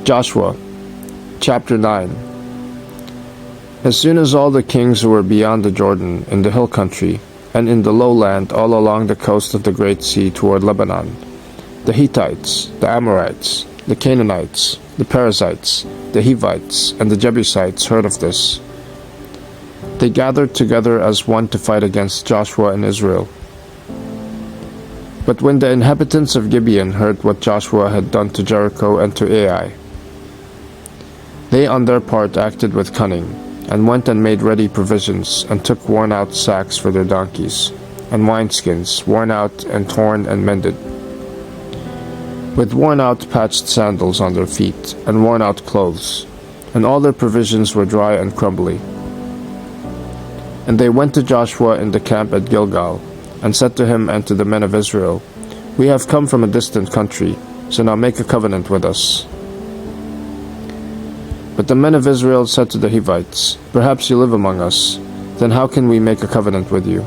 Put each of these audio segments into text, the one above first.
Joshua chapter 9. As soon as all the kings who were beyond the Jordan, in the hill country, and in the lowland all along the coast of the great sea toward Lebanon, the Hittites, the Amorites, the Canaanites, the Perizzites, the Hivites, and the Jebusites heard of this, they gathered together as one to fight against Joshua and Israel. But when the inhabitants of Gibeon heard what Joshua had done to Jericho and to Ai, they on their part acted with cunning, and went and made ready provisions, and took worn-out sacks for their donkeys, and wineskins, worn out and torn and mended, with worn-out patched sandals on their feet, and worn-out clothes, and all their provisions were dry and crumbly. And they went to Joshua in the camp at Gilgal, and said to him and to the men of Israel, We have come from a distant country, so now make a covenant with us. But the men of Israel said to the Hivites, Perhaps you live among us, then how can we make a covenant with you?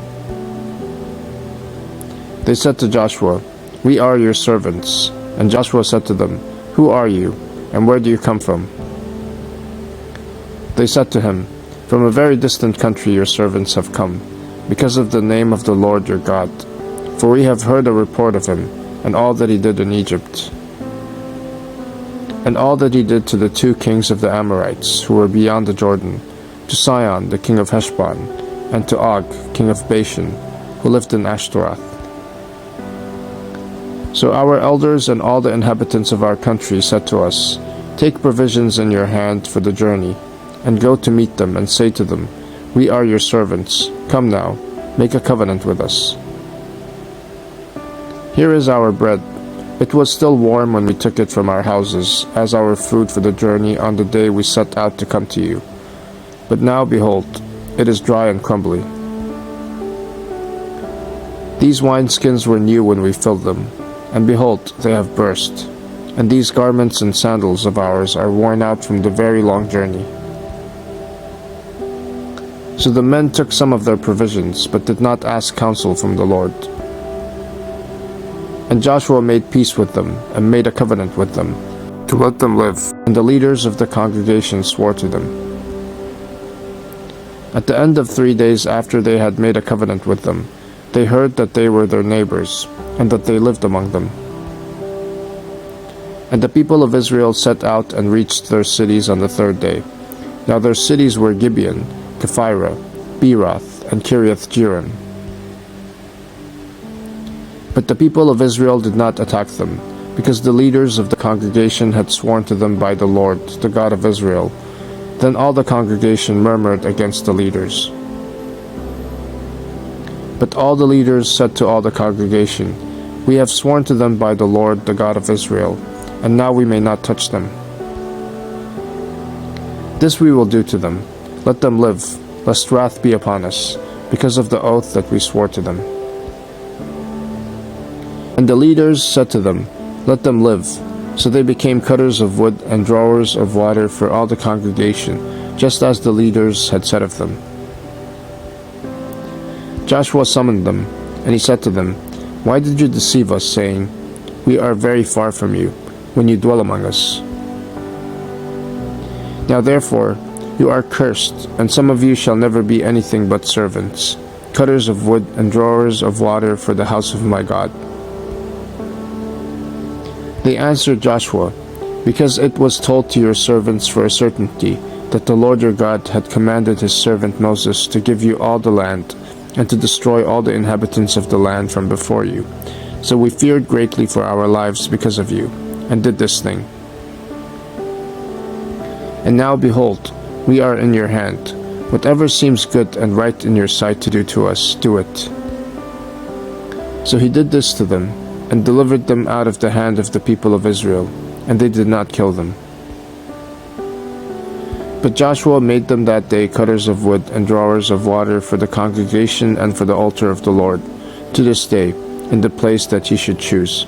They said to Joshua, We are your servants. And Joshua said to them, Who are you, and where do you come from? They said to him, From a very distant country your servants have come, because of the name of the Lord your God. For we have heard a report of him, and all that he did in Egypt, and all that he did to the 2 kings of the Amorites, who were beyond the Jordan, to Sihon the king of Heshbon, and to Og king of Bashan, who lived in Ashtaroth. So our elders and all the inhabitants of our country said to us, Take provisions in your hand for the journey, and go to meet them, and say to them, We are your servants. Come now, make a covenant with us. Here is our bread. It was still warm when we took it from our houses, as our food for the journey on the day we set out to come to you. But now, behold, it is dry and crumbly. These wineskins were new when we filled them, and behold, they have burst. And these garments and sandals of ours are worn out from the very long journey. So the men took some of their provisions, but did not ask counsel from the Lord. And Joshua made peace with them, and made a covenant with them, to let them live, and the leaders of the congregation swore to them. At the end of 3 days after they had made a covenant with them, they heard that they were their neighbors, and that they lived among them. And the people of Israel set out and reached their cities on the 3rd day. Now their cities were Gibeon, Kephirah, Beeroth, and Kiriath-Jearim. But the people of Israel did not attack them, because the leaders of the congregation had sworn to them by the Lord, the God of Israel. Then all the congregation murmured against the leaders. But all the leaders said to all the congregation, We have sworn to them by the Lord, the God of Israel, and now we may not touch them. This we will do to them. Let them live, lest wrath be upon us, because of the oath that we swore to them. And the leaders said to them, Let them live. So they became cutters of wood and drawers of water for all the congregation, just as the leaders had said of them. Joshua summoned them, and he said to them, Why did you deceive us, saying, We are very far from you, when you dwell among us? Now therefore, you are cursed, and some of you shall never be anything but servants, cutters of wood and drawers of water for the house of my God. They answered Joshua, Because it was told to your servants for a certainty that the Lord your God had commanded his servant Moses to give you all the land, and to destroy all the inhabitants of the land from before you. So we feared greatly for our lives because of you, and did this thing. And now behold, we are in your hand. Whatever seems good and right in your sight to do to us, do it. So he did this to them, and delivered them out of the hand of the people of Israel, and they did not kill them. But Joshua made them that day cutters of wood and drawers of water for the congregation and for the altar of the Lord, to this day, in the place that he should choose.